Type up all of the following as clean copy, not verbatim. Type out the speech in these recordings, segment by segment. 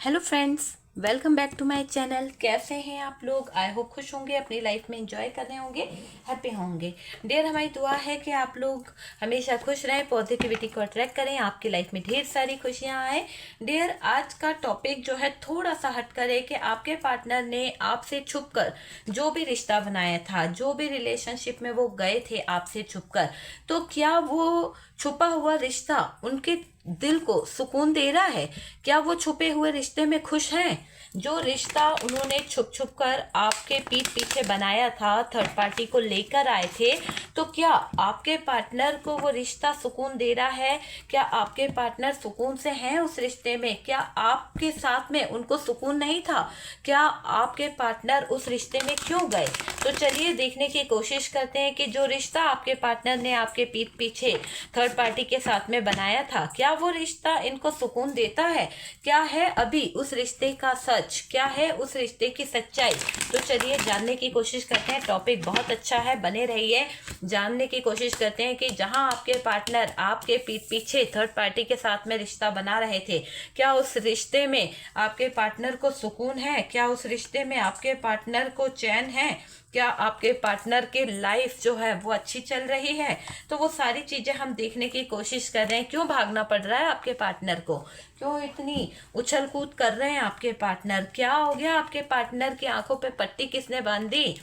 Hello friends, welcome back to my channel. कैसे हैं आप लोग? आई होप खुश होंगे, अपनी लाइफ में एंजॉय कर रहे होंगे, हैप्पी होंगे। डियर, हमारी दुआ है कि आप लोग हमेशा खुश रहें, पॉजिटिविटी को अट्रैक्ट करें, आपकी लाइफ में ढेर सारी खुशियां आए। डियर, आज का टॉपिक जो है थोड़ा सा हटकर है कि आपके पार्टनर ने आपसे छुपकर जो भी रिश्ता बनाया था, जो भी रिलेशनशिप में वो गए थे आपसे छुपकर, तो क्या वो छुपा हुआ रिश्ता उनके दिल को सुकून दे रहा है? क्या वो छुपे हुए रिश्ते में खुश हैं? जो रिश्ता उन्होंने छुप छुप कर आपके पीठ पीछे बनाया था, थर्ड पार्टी को लेकर आए थे, तो क्या आपके पार्टनर को वो रिश्ता सुकून दे रहा है? क्या आपके पार्टनर सुकून से हैं उस रिश्ते में? क्या आपके साथ में उनको सुकून नहीं था? क्या आपके पार्टनर उस रिश्ते में क्यों गए? तो चलिए देखने की कोशिश करते हैं कि जो रिश्ता आपके पार्टनर ने आपके पीठ पीछे थर्ड पार्टी के साथ में बनाया था, क्या वो रिश्ता इनको सुकून देता है? क्या है अभी उस रिश्ते का सच? क्या है उस रिश्ते की सच्चाई? तो चलिए जानने की कोशिश करते हैं। टॉपिक बहुत अच्छा है, बने रहिए। जानने की कोशिश करते हैं कि जहां आपके पार्टनर आपके पीठ पीछे थर्ड पार्टी के साथ में रिश्ता बना रहे थे, क्या उस रिश्ते में आपके पार्टनर को सुकून है? क्या उस रिश्ते में आपके पार्टनर को चैन है? क्या आपके पार्टनर की लाइफ जो है वो अच्छी चल रही है? तो वो सारी चीजें हम देखने की कोशिश कर रहे हैं। क्यों भागना पड़ रहा है आपके पार्टनर को? क्यों इतनी उछल कूद कर रहे हैं आपके पार्टनर? क्या हो गया आपके पार्टनर की आंखों पे पट्टी किसने बांधी?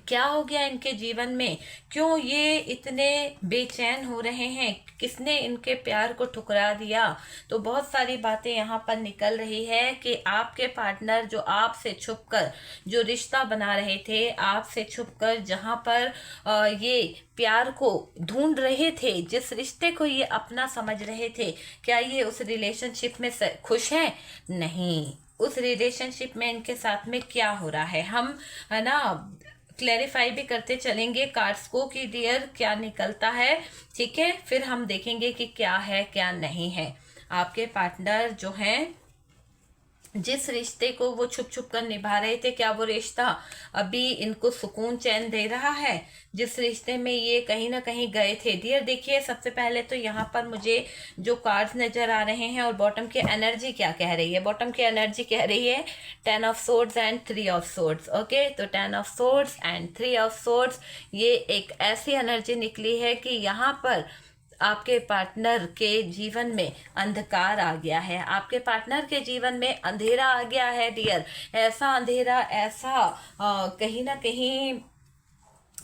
क्या हो गया इनके जीवन में? क्यों ये इतने बेचैन हो रहे हैं? किसने इनके प्यार को ठुकरा दिया? तो बहुत सारी बातें यहाँ पर निकल रही है कि आपके पार्टनर जो आपसे छुपकर जो रिश्ता बना रहे थे, आपसे छुपकर जहाँ पर ये प्यार को ढूंढ रहे थे, जिस रिश्ते को ये अपना समझ रहे थे, क्या ये उस रिलेशनशिप में खुश हैं? नहीं। उस रिलेशनशिप में इनके साथ में क्या हो रहा है, हम है ना क्लैरिफाई भी करते चलेंगे कार्ड्स को कि डियर क्या निकलता है। ठीक है, फिर हम देखेंगे कि क्या है क्या नहीं है। आपके पार्टनर जो हैं, जिस रिश्ते को वो छुप छुप कर निभा रहे थे, क्या वो रिश्ता अभी इनको सुकून चैन दे रहा है? जिस रिश्ते में ये कहीं ना कहीं गए थे। डियर देखिए, सबसे पहले तो यहाँ पर मुझे जो कार्ड्स नजर आ रहे हैं और बॉटम की एनर्जी क्या कह रही है। बॉटम की एनर्जी कह रही है 10 of swords and 3 of swords. Okay, तो 10 of swords and 3 of swords, ये एक ऐसी एनर्जी निकली है कि यहाँ पर आपके पार्टनर के जीवन में अंधकार आ गया है। आपके पार्टनर के जीवन में अंधेरा आ गया है डियर। ऐसा अंधेरा, ऐसा कहीं ना कहीं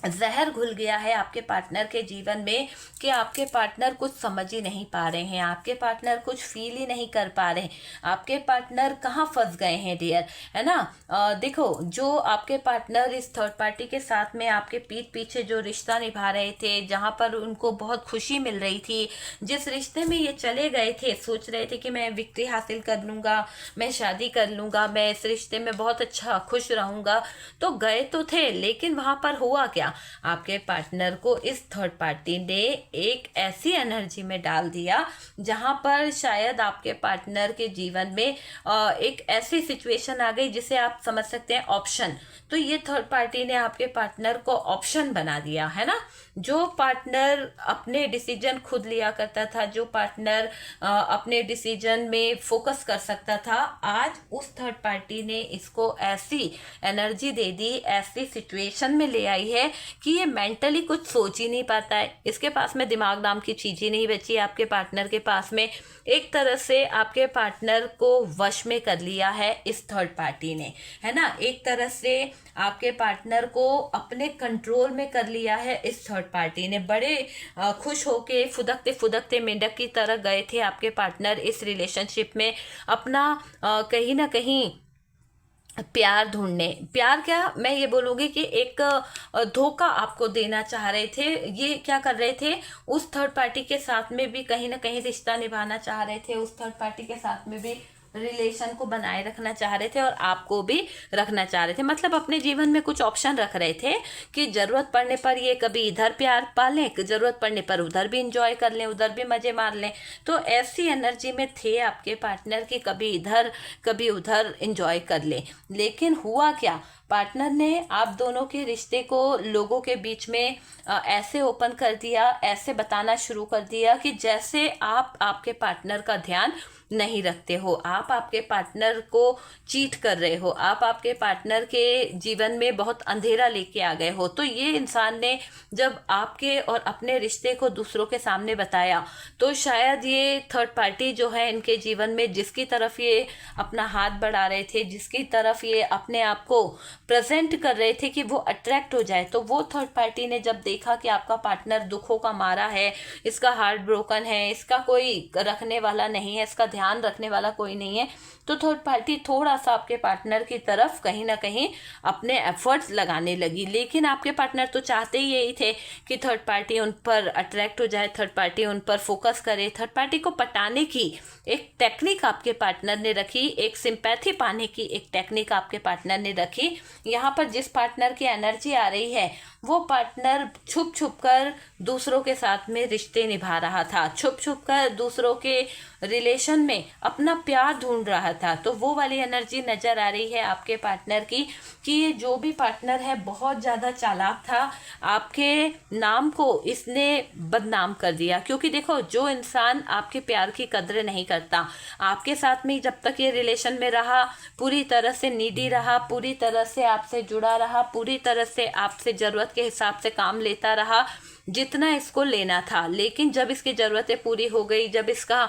जहर घुल गया है आपके पार्टनर के जीवन में कि आपके पार्टनर कुछ समझ ही नहीं पा रहे हैं, आपके पार्टनर कुछ फील ही नहीं कर पा रहे हैं। आपके पार्टनर कहाँ फंस गए हैं डियर, है ना। देखो, जो आपके पार्टनर इस थर्ड पार्टी के साथ में आपके पीठ पीछे जो रिश्ता निभा रहे थे, जहाँ पर उनको बहुत खुशी मिल रही थी, जिस रिश्ते में ये चले गए थे, सोच रहे थे कि मैं विक्ट्री हासिल कर लूंगा, मैं शादी कर लूंगा, मैं इस रिश्ते में बहुत अच्छा खुश रहूंगा, तो गए तो थे, लेकिन वहां पर हुआ क्या? आपके पार्टनर को इस थर्ड पार्टी ने एक ऐसी एनर्जी में डाल दिया जहां पर शायद आपके पार्टनर के जीवन में एक ऐसी सिचुएशन आ गई जिसे आप समझ सकते हैं ऑप्शन। तो ये थर्ड पार्टी ने आपके पार्टनर को ऑप्शन बना दिया, है ना। जो पार्टनर अपने डिसीजन खुद लिया करता था, जो पार्टनर अपने डिसीजन में फोकस कर सकता था, आज उस थर्ड पार्टी ने इसको ऐसी एनर्जी दे दी, ऐसी सिचुएशन में ले आई है कि ये मेंटली कुछ सोच ही नहीं पाता है। इसके पास में दिमाग नाम की चीज ही नहीं बची आपके पार्टनर के पास में। एक तरह से आपके पार्टनर को वश में कर लिया है इस थर्ड पार्टी ने, है ना। एक तरह से आपके पार्टनर को अपने कंट्रोल में कर लिया है इस थर्ड पार्टी ने। बड़े खुश होके फुदकते फुदकते मेंढक की तरह गए थे आपके पार्टनर इस रिलेशनशिप में, अपना कहीं ना कहीं प्यार ढूंढने। प्यार क्या, मैं ये बोलूंगी कि एक धोखा आपको देना चाह रहे थे। ये क्या कर रहे थे, उस थर्ड पार्टी के साथ में भी कहीं ना कहीं रिश्ता निभाना चाह रहे थे, उस थर्ड पार्टी के साथ में भी रिलेशन को बनाए रखना चाह रहे थे और आपको भी रखना चाह रहे थे। मतलब अपने जीवन में कुछ ऑप्शन रख रहे थे कि जरूरत पड़ने पर ये कभी इधर प्यार पालें, जरूरत पड़ने पर उधर भी इंजॉय कर लें, उधर भी मजे मार लें। तो ऐसी एनर्जी में थे आपके पार्टनर की कभी इधर कभी उधर इंजॉय कर ले। लेकिन हुआ क्या, पार्टनर ने आप दोनों के रिश्ते को लोगों के बीच में ऐसे ओपन कर दिया, ऐसे बताना शुरू कर दिया कि जैसे आप आपके पार्टनर का ध्यान नहीं रखते हो, आप आपके पार्टनर को चीट कर रहे हो, आप आपके पार्टनर के जीवन में बहुत अंधेरा लेके आ गए हो। तो ये इंसान ने जब आपके और अपने रिश्ते को दूसरों के सामने बताया तो शायद ये थर्ड पार्टी जो है इनके जीवन में, जिसकी तरफ ये अपना हाथ बढ़ा रहे थे, जिसकी तरफ ये अपने आप को प्रेजेंट कर रहे थे कि वो अट्रैक्ट हो जाए, तो वो थर्ड पार्टी ने जब देखा कि आपका पार्टनर दुखों का मारा है, इसका हार्ट ब्रोकन है, इसका कोई रखने वाला नहीं है, इसका ध्यान रखने वाला कोई नहीं है, तो थर्ड पार्टी थोड़ा सा आपके पार्टनर की तरफ कहीं ना कहीं अपने एफर्ट्स लगाने लगी। लेकिन आपके पार्टनर तो चाहते ही यही थे कि थर्ड पार्टी उन पर अट्रैक्ट हो जाए, थर्ड पार्टी उन पर फोकस करे। थर्ड पार्टी को पटाने की एक टेक्निक आपके पार्टनर ने रखी, एक सिंपैथी पाने की एक टेक्निक आपके पार्टनर ने रखी। यहाँ पर जिस पार्टनर की एनर्जी आ रही है वो पार्टनर छुप छुप कर दूसरों के साथ में रिश्ते निभा रहा था, छुप छुप कर दूसरों के रिलेशन में अपना प्यार ढूंढ रहा था। तो वो वाली एनर्जी नजर आ रही है आपके पार्टनर की कि ये जो भी पार्टनर है बहुत ज़्यादा चालाक था, आपके नाम को इसने बदनाम कर दिया। क्योंकि देखो, जो इंसान आपके प्यार की कदर नहीं करता, आपके साथ में जब तक ये रिलेशन में रहा पूरी तरह से नीडी रहा, पूरी तरह से आपसे जुड़ा रहा, पूरी तरह से आपसे ज़रूरत के हिसाब से काम लेता रहा जितना इसको लेना था। लेकिन जब इसकी ज़रूरतें पूरी हो गई, जब इसका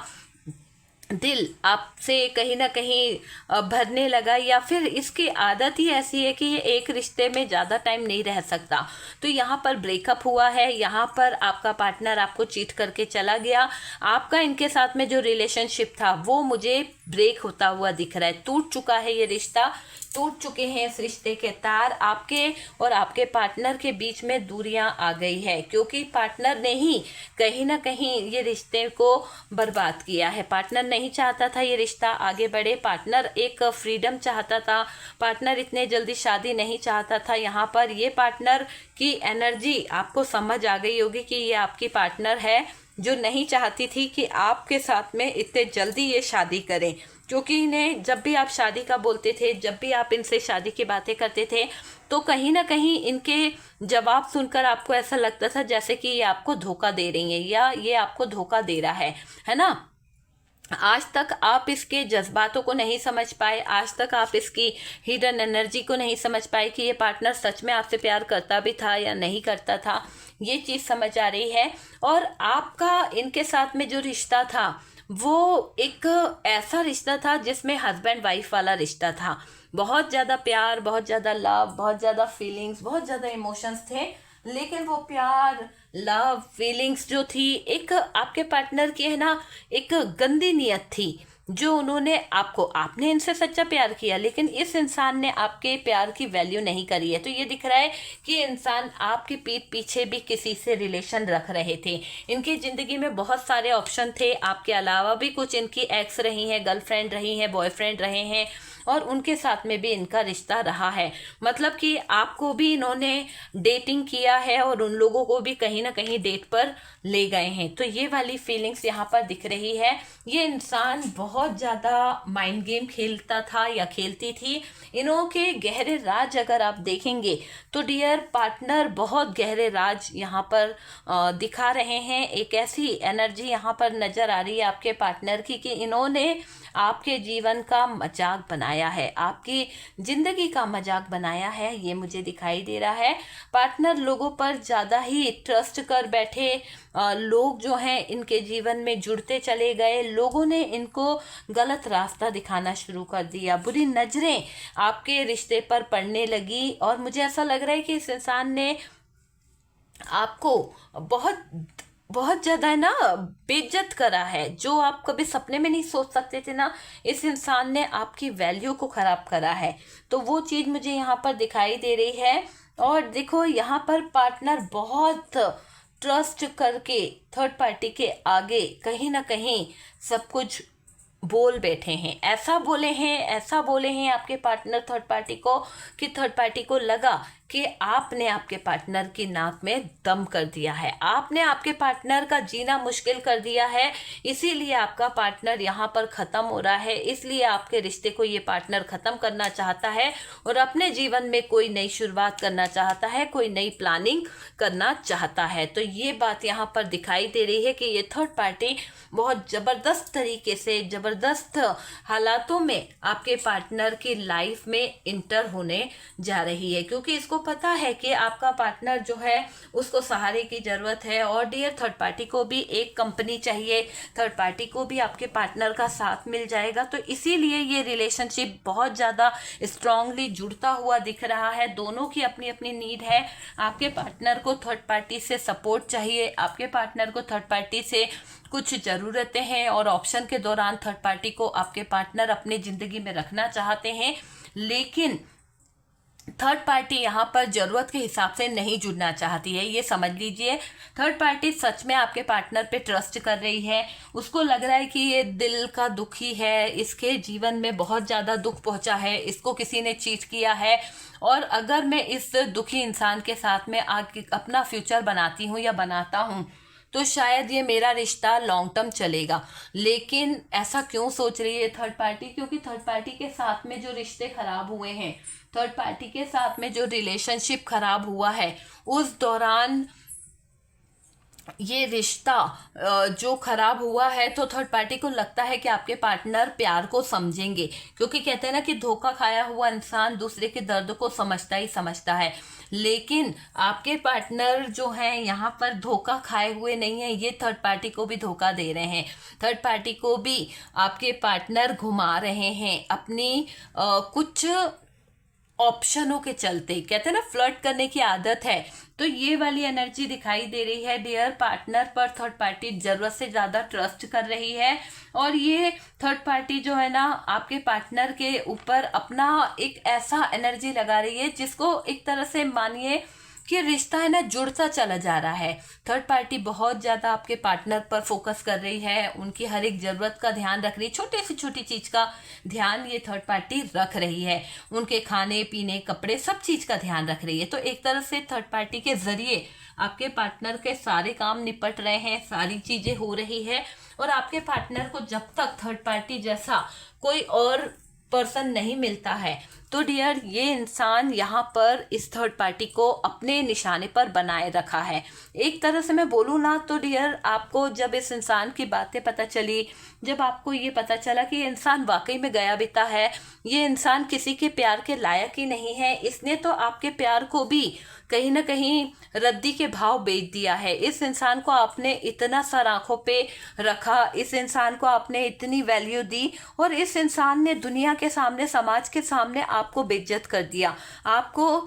दिल आपसे कहीं ना कहीं भरने लगा, या फिर इसकी आदत ही ऐसी है कि ये एक रिश्ते में ज़्यादा टाइम नहीं रह सकता, तो यहाँ पर ब्रेकअप हुआ है। यहाँ पर आपका पार्टनर आपको चीट करके चला गया। आपका इनके साथ में जो रिलेशनशिप था वो मुझे ब्रेक होता हुआ दिख रहा है, टूट चुका है ये रिश्ता, टूट चुके हैं इस रिश्ते के तार। आपके और आपके पार्टनर के बीच में दूरियां आ गई है, क्योंकि पार्टनर ने ही कहीं ना कहीं ये रिश्ते को बर्बाद किया है। पार्टनर नहीं चाहता था ये रिश्ता आगे बढ़े, पार्टनर एक फ्रीडम चाहता था, पार्टनर इतने जल्दी शादी नहीं चाहता था। यहाँ पर ये पार्टनर की एनर्जी आपको समझ आ गई होगी कि ये आपकी पार्टनर है जो नहीं चाहती थी कि आपके साथ में इतने जल्दी ये शादी करें। क्योंकि इन्हें जब भी आप शादी का बोलते थे, जब भी आप इनसे शादी की बातें करते थे, तो कहीं ना कहीं इनके जवाब सुनकर आपको ऐसा लगता था जैसे कि ये आपको धोखा दे रही है या ये आपको धोखा दे रहा है ना। आज तक आप इसके जज्बातों को नहीं समझ पाए, आज तक आप इसकी हिडन एनर्जी को नहीं समझ पाए कि ये पार्टनर सच में आपसे प्यार करता भी था या नहीं करता था। ये चीज़ समझ आ रही है। और आपका इनके साथ में जो रिश्ता था वो एक ऐसा रिश्ता था जिसमें हस्बैंड वाइफ वाला रिश्ता था। बहुत ज़्यादा प्यार, बहुत ज़्यादा लव, बहुत ज़्यादा फीलिंग्स, बहुत ज़्यादा इमोशंस थे। लेकिन वो प्यार, लव, फीलिंग्स जो थी, एक आपके पार्टनर की है ना एक गंदी नियत थी जो उन्होंने आपने इनसे सच्चा प्यार किया, लेकिन इस इंसान ने आपके प्यार की वैल्यू नहीं करी है। तो ये दिख रहा है कि इंसान आपकी पीठ पीछे भी किसी से रिलेशन रख रहे थे। इनकी ज़िंदगी में बहुत सारे ऑप्शन थे, आपके अलावा भी कुछ इनकी एक्स रही हैं, गर्लफ्रेंड रही हैं, बॉयफ्रेंड रहे हैं, और उनके साथ में भी इनका रिश्ता रहा है। मतलब कि आपको भी इन्होंने डेटिंग किया है और उन लोगों को भी कहीं ना कहीं डेट पर ले गए हैं। तो ये वाली फीलिंग्स यहाँ पर दिख रही है। ये इंसान बहुत ज़्यादा माइंड गेम खेलता था या खेलती थी। इन्हों के गहरे राज अगर आप देखेंगे तो डियर पार्टनर बहुत गहरे राज यहाँ पर दिखा रहे हैं। एक ऐसी एनर्जी यहाँ पर नज़र आ रही है आपके पार्टनर की कि इन्होंने आपके जीवन का मजाक बनाया है, आपकी जिंदगी का मजाक बनाया है, ये मुझे दिखाई दे रहा है। पार्टनर लोगों पर ज़्यादा ही ट्रस्ट कर बैठे, लोग जो हैं इनके जीवन में जुड़ते चले गए, लोगों ने इनको गलत रास्ता दिखाना शुरू कर दिया, बुरी नज़रें आपके रिश्ते पर पड़ने लगी। और मुझे ऐसा लग रहा है कि इस इंसान ने आपको बहुत ज़्यादा है ना बेइज्जत करा है, जो आप कभी सपने में नहीं सोच सकते थे ना। इस इंसान ने आपकी वैल्यू को ख़राब करा है, तो वो चीज़ मुझे यहाँ पर दिखाई दे रही है। और देखो यहाँ पर पार्टनर बहुत ट्रस्ट करके थर्ड पार्टी के आगे कहीं ना कहीं सब कुछ बोल बैठे हैं। ऐसा बोले हैं आपके पार्टनर थर्ड पार्टी को कि थर्ड पार्टी को लगा कि आपने आपके पार्टनर की नाक में दम कर दिया है, आपने आपके पार्टनर का जीना मुश्किल कर दिया है, इसीलिए आपका पार्टनर यहाँ पर ख़त्म हो रहा है, इसलिए आपके रिश्ते को ये पार्टनर ख़त्म करना चाहता है और अपने जीवन में कोई नई शुरुआत करना चाहता है, कोई नई प्लानिंग करना चाहता है। तो ये बात यहाँ पर दिखाई दे रही है कि ये थर्ड पार्टी बहुत ज़बरदस्त तरीके से, ज़बरदस्त हालातों में आपके पार्टनर की लाइफ में इंटर होने जा रही है, क्योंकि इसको पता है कि आपका पार्टनर जो है उसको सहारे की ज़रूरत है। और डियर थर्ड पार्टी को भी एक कंपनी चाहिए, थर्ड पार्टी को भी आपके पार्टनर का साथ मिल जाएगा। तो इसीलिए ये रिलेशनशिप बहुत ज़्यादा स्ट्रांगली जुड़ता हुआ दिख रहा है। दोनों की अपनी अपनी नीड है। आपके पार्टनर को थर्ड पार्टी से सपोर्ट चाहिए, आपके पार्टनर को थर्ड पार्टी से कुछ ज़रूरतें हैं और ऑप्शन के दौरान थर्ड पार्टी को आपके पार्टनर अपनी ज़िंदगी में रखना चाहते हैं, लेकिन थर्ड पार्टी यहाँ पर ज़रूरत के हिसाब से नहीं जुड़ना चाहती है। ये समझ लीजिए, थर्ड पार्टी सच में आपके पार्टनर पे ट्रस्ट कर रही है। उसको लग रहा है कि ये दिल का दुखी है, इसके जीवन में बहुत ज़्यादा दुख पहुँचा है, इसको किसी ने चीट किया है, और अगर मैं इस दुखी इंसान के साथ में आगे अपना फ्यूचर बनाती हूँ या बनाता हूँ तो शायद ये मेरा रिश्ता लॉन्ग टर्म चलेगा। लेकिन ऐसा क्यों सोच रही है थर्ड पार्टी? क्योंकि थर्ड पार्टी के साथ में जो रिश्ते खराब हुए हैं, थर्ड पार्टी के साथ में जो रिलेशनशिप खराब हुआ है, उस दौरान ये रिश्ता जो खराब हुआ है, तो थर्ड पार्टी को लगता है कि आपके पार्टनर प्यार को समझेंगे, क्योंकि कहते हैं ना कि धोखा खाया हुआ इंसान दूसरे के दर्द को समझता ही समझता है। लेकिन आपके पार्टनर जो हैं यहाँ पर धोखा खाए हुए नहीं हैं, ये थर्ड पार्टी को भी धोखा दे रहे हैं। थर्ड पार्टी को भी आपके पार्टनर घुमा रहे हैं अपनी कुछ ऑप्शनों के चलते। कहते हैं ना फ्लर्ट करने की आदत है, तो ये वाली एनर्जी दिखाई दे रही है। डियर पार्टनर पर थर्ड पार्टी जरूरत से ज़्यादा ट्रस्ट कर रही है, और ये थर्ड पार्टी जो है ना आपके पार्टनर के ऊपर अपना एक ऐसा एनर्जी लगा रही है जिसको एक तरह से मानिए कि रिश्ता है ना जुड़ता चला जा रहा है। थर्ड पार्टी बहुत ज़्यादा आपके पार्टनर पर फोकस कर रही है, उनकी हर एक ज़रूरत का ध्यान रख रही है, छोटे से छोटी चीज़ का ध्यान ये थर्ड पार्टी रख रही है, उनके खाने पीने कपड़े सब चीज़ का ध्यान रख रही है। तो एक तरह से थर्ड पार्टी के ज़रिए आपके पार्टनर के सारे काम निपट रहे हैं, सारी चीज़ें हो रही है, और आपके पार्टनर को जब तक थर्ड पार्टी जैसा कोई और पर्सन नहीं मिलता है, तो डियर ये इंसान यहाँ पर इस थर्ड पार्टी को अपने निशाने पर बनाए रखा है। एक तरह से मैं बोलूँ ना तो डियर, आपको जब इस इंसान की बातें पता चली, जब आपको ये पता चला कि ये इंसान वाकई में गया बीता है, ये इंसान किसी के प्यार के लायक ही नहीं है, इसने तो आपके प्यार को भी कहीं ना कहीं रद्दी के भाव बेच दिया है। इस इंसान को आपने इतना सर आंखों पे रखा, इस इंसान को आपने इतनी वैल्यू दी, और इस इंसान ने दुनिया के सामने, समाज के सामने आपको बेइज्जत कर दिया, आपको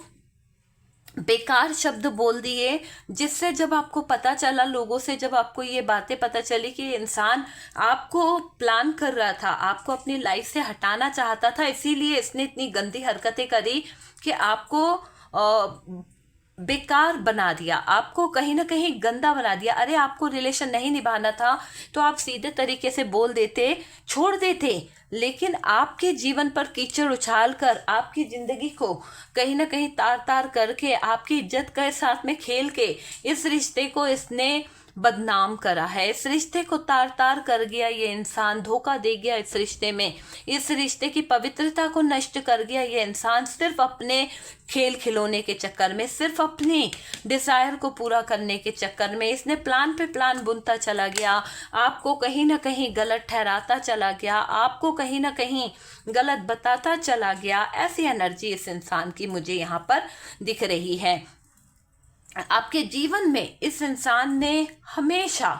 बेकार शब्द बोल दिए, जिससे जब आपको पता चला, लोगों से जब आपको ये बातें पता चली कि इंसान आपको प्लान कर रहा था, आपको अपनी लाइफ से हटाना चाहता था, इसीलिए इसने इतनी गंदी हरकतें करी कि आपको बेकार बना दिया, आपको कहीं ना कहीं गंदा बना दिया। अरे आपको रिलेशन नहीं निभाना था तो आप सीधे तरीके से बोल देते, छोड़ देते, लेकिन आपके जीवन पर कीचड़ उछाल कर, आपकी ज़िंदगी को कहीं ना कहीं तार तार करके, आपकी इज्जत के साथ में खेल के इस रिश्ते को इसने बदनाम करा है, इस रिश्ते को तार तार कर गया। ये इंसान धोखा दे गया इस रिश्ते में, इस रिश्ते की पवित्रता को नष्ट कर गया ये इंसान, सिर्फ अपने खेल खिलौने के चक्कर में, सिर्फ अपनी डिज़ायर को पूरा करने के चक्कर में इसने प्लान पे प्लान बुनता चला गया, आपको कहीं ना कहीं गलत ठहराता चला गया, आपको कहीं ना कहीं गलत बताता चला गया। ऐसी एनर्जी इस इंसान की मुझे यहाँ पर दिख रही है। आपके जीवन में इस इंसान ने हमेशा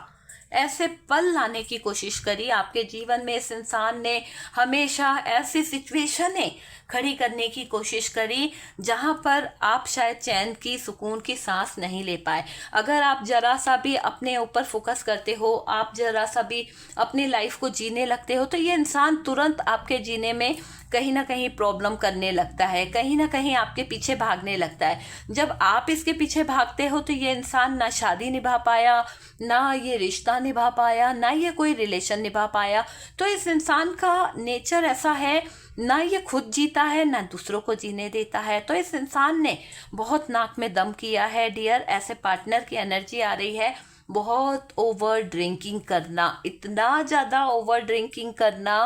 ऐसे पल लाने की कोशिश करी, आपके जीवन में इस इंसान ने हमेशा ऐसी सिचुएशनें खड़ी करने की कोशिश करी जहां पर आप शायद चैन की, सुकून की सांस नहीं ले पाए। अगर आप जरा सा भी अपने ऊपर फोकस करते हो, आप जरा सा भी अपनी लाइफ को जीने लगते हो, तो ये इंसान तुरंत आपके जीने में कहीं ना कहीं प्रॉब्लम करने लगता है, कहीं ना कहीं आपके पीछे भागने लगता है। जब आप इसके पीछे भागते हो तो ये इंसान ना शादी निभा पाया, ना ये रिश्ता निभा पाया, ना ये कोई रिलेशन निभा पाया। तो इस इंसान का नेचर ऐसा है ना ये खुद जीता है ना दूसरों को जीने देता है। तो इस इंसान ने बहुत नाक में दम किया है डियर। ऐसे पार्टनर की एनर्जी आ रही है, बहुत ओवर ड्रिंकिंग करना, इतना ज़्यादा ओवर ड्रिंकिंग करना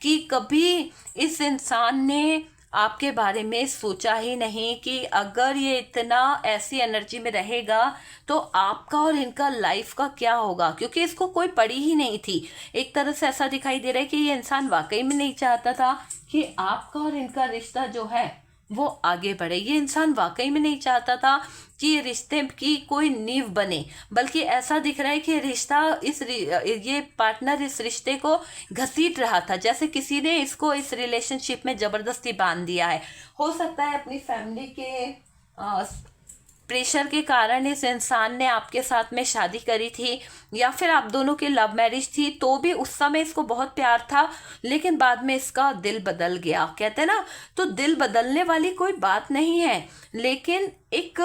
कि कभी इस इंसान ने आपके बारे में सोचा ही नहीं कि अगर ये इतना ऐसी एनर्जी में रहेगा तो आपका और इनका लाइफ का क्या होगा, क्योंकि इसको कोई पड़ी ही नहीं थी। एक तरह से ऐसा दिखाई दे रहा है कि ये इंसान वाकई में नहीं चाहता था कि आपका और इनका रिश्ता जो है वो आगे बढ़े। ये इंसान वाकई में नहीं चाहता था कि ये रिश्ते की कोई नींव बने, बल्कि ऐसा दिख रहा है कि ये पार्टनर इस रिश्ते को घसीट रहा था, जैसे किसी ने इसको इस रिलेशनशिप में जबरदस्ती बांध दिया है। हो सकता है अपनी फैमिली के प्रेशर के कारण इस इंसान ने आपके साथ में शादी करी थी, या फिर आप दोनों की लव मैरिज थी, तो भी उस समय इसको बहुत प्यार था, लेकिन बाद में इसका दिल बदल गया। कहते हैं ना, तो दिल बदलने वाली कोई बात नहीं है, लेकिन एक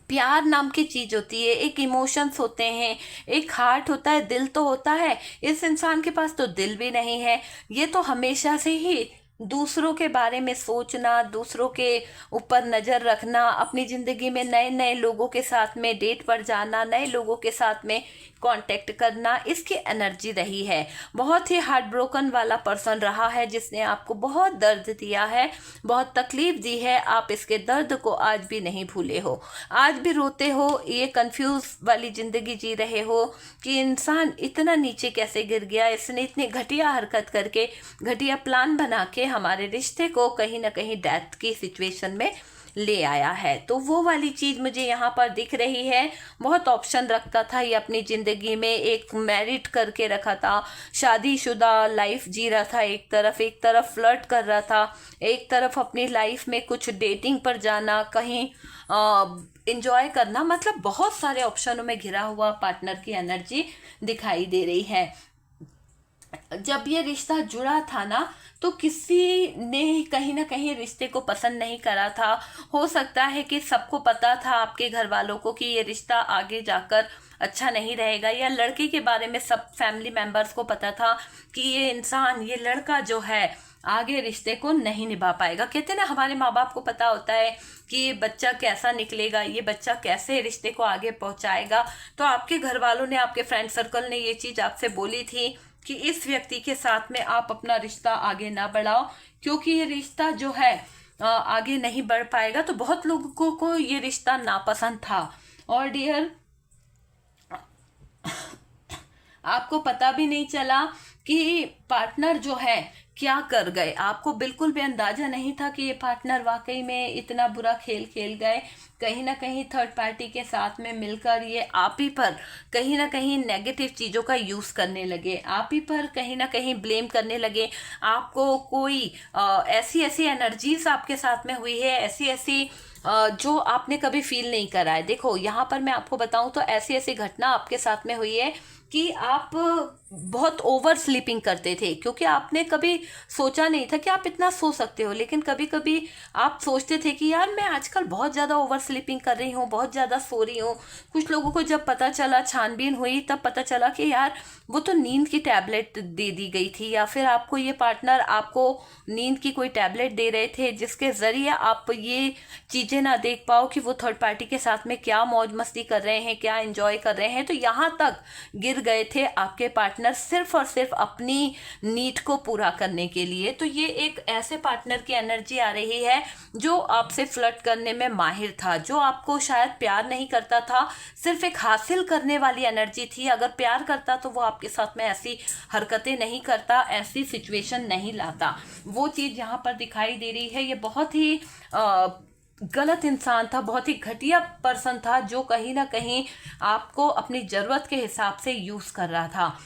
प्यार नाम की चीज होती है, एक इमोशंस होते हैं, एक हार्ट होता है, दिल तो होता है। इस इंसान के पास तो दिल भी नहीं है। ये तो हमेशा से ही दूसरों के बारे में सोचना, दूसरों के ऊपर नज़र रखना, अपनी ज़िंदगी में नए नए लोगों के साथ में डेट पर जाना, नए लोगों के साथ में कांटेक्ट करना, इसकी एनर्जी रही है। बहुत ही हार्ट ब्रोकन वाला पर्सन रहा है, जिसने आपको बहुत दर्द दिया है, बहुत तकलीफ दी है। आप इसके दर्द को आज भी नहीं भूले हो, आज भी रोते हो, ये कंफ्यूज वाली ज़िंदगी जी रहे हो कि इंसान इतना नीचे कैसे गिर गया, इसने इतनी घटिया हरकत करके, घटिया प्लान बना के हमारे रिश्ते को कहीं ना कहीं डेथ की सिचुएशन में ले आया है। तो वो वाली चीज़ मुझे यहाँ पर दिख रही है। बहुत ऑप्शन रखता था ये अपनी ज़िंदगी में, एक मैरिड करके रखा था, शादीशुदा लाइफ जी रहा था, एक तरफ फ्लर्ट कर रहा था, एक तरफ अपनी लाइफ में कुछ डेटिंग पर जाना, कहीं इंजॉय करना, मतलब बहुत सारे ऑप्शनों में घिरा हुआ पार्टनर की एनर्जी दिखाई दे रही है। जब ये रिश्ता जुड़ा था ना, तो किसी ने कहीं ना कहीं रिश्ते को पसंद नहीं करा था। हो सकता है कि सबको पता था, आपके घर वालों को, कि ये रिश्ता आगे जाकर अच्छा नहीं रहेगा, या लड़के के बारे में सब फैमिली मेंबर्स को पता था कि ये इंसान, ये लड़का जो है आगे रिश्ते को नहीं निभा पाएगा। कहते हैं ना, हमारे माँ बाप को पता होता है कि ये बच्चा कैसा निकलेगा, ये बच्चा कैसे रिश्ते को आगे पहुंचाएगा। तो आपके घर वालों ने, आपके फ्रेंड सर्कल ने ये चीज़ आपसे बोली थी कि इस व्यक्ति के साथ में आप अपना रिश्ता आगे ना बढ़ाओ, क्योंकि ये रिश्ता जो है आगे नहीं बढ़ पाएगा। तो बहुत लोगों को ये रिश्ता नापसंद था। और डियर, आपको पता भी नहीं चला कि पार्टनर जो है क्या कर गए। आपको बिल्कुल भी अंदाजा नहीं था कि ये पार्टनर वाकई में इतना बुरा खेल खेल गए। कहीं ना कहीं थर्ड पार्टी के साथ में मिलकर ये आप ही पर कहीं ना कहीं नेगेटिव चीज़ों का यूज़ करने लगे, आप ही पर कहीं ना कहीं ब्लेम करने लगे। आपको कोई ऐसी ऐसी एनर्जीज आपके साथ में हुई है, ऐसी ऐसी जो आपने कभी फील नहीं करा है। देखो यहाँ पर मैं आपको बताऊं तो ऐसी ऐसी घटना आपके साथ में हुई है कि आप बहुत ओवर स्लीपिंग करते थे, क्योंकि आपने कभी सोचा नहीं था कि आप इतना सो सकते हो। लेकिन कभी कभी आप सोचते थे कि यार मैं आजकल बहुत ज़्यादा ओवर स्लीपिंग कर रही हूँ, बहुत ज़्यादा सो रही हूँ। कुछ लोगों को जब पता चला, छानबीन हुई, तब पता चला कि यार वो तो नींद की टैबलेट दे दी गई थी, या फिर आपको ये पार्टनर आपको नींद की कोई टैबलेट दे रहे थे जिसके ज़रिए आप ये चीज़ें ना देख पाओ कि वो थर्ड पार्टी के साथ में क्या मौज मस्ती कर रहे हैं, क्या एंजॉय कर रहे हैं। तो यहाँ तक गिर गए थे आपके पार्टनर सिर्फ और सिर्फ अपनी नीड को पूरा करने के लिए। तो ये एक ऐसे पार्टनर की एनर्जी आ रही है जो आपसे फ्लर्ट करने में माहिर था, जो आपको शायद प्यार नहीं करता था, सिर्फ एक हासिल करने वाली एनर्जी थी। अगर प्यार करता तो वो आपके साथ में ऐसी हरकतें नहीं करता, ऐसी सिचुएशन नहीं लाता। वो चीज़ यहाँ पर दिखाई दे रही है। ये बहुत ही गलत इंसान था, बहुत ही घटिया पर्सन था, जो कहीं ना कहीं आपको अपनी ज़रूरत के हिसाब से यूज़ कर रहा था।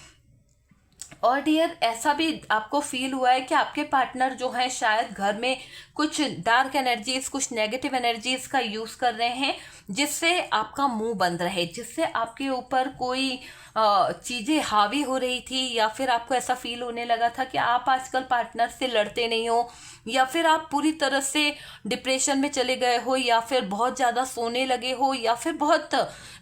और डियर, ऐसा भी आपको फील हुआ है कि आपके पार्टनर जो है शायद घर में कुछ डार्क एनर्जीज, कुछ नेगेटिव एनर्जीज का यूज़ कर रहे हैं, जिससे आपका मुंह बंद रहे, जिससे आपके ऊपर कोई चीज़ें हावी हो रही थी, या फिर आपको ऐसा फील होने लगा था कि आप आजकल पार्टनर से लड़ते नहीं हो, या फिर आप पूरी तरह से डिप्रेशन में चले गए हो, या फिर बहुत ज़्यादा सोने लगे हो, या फिर बहुत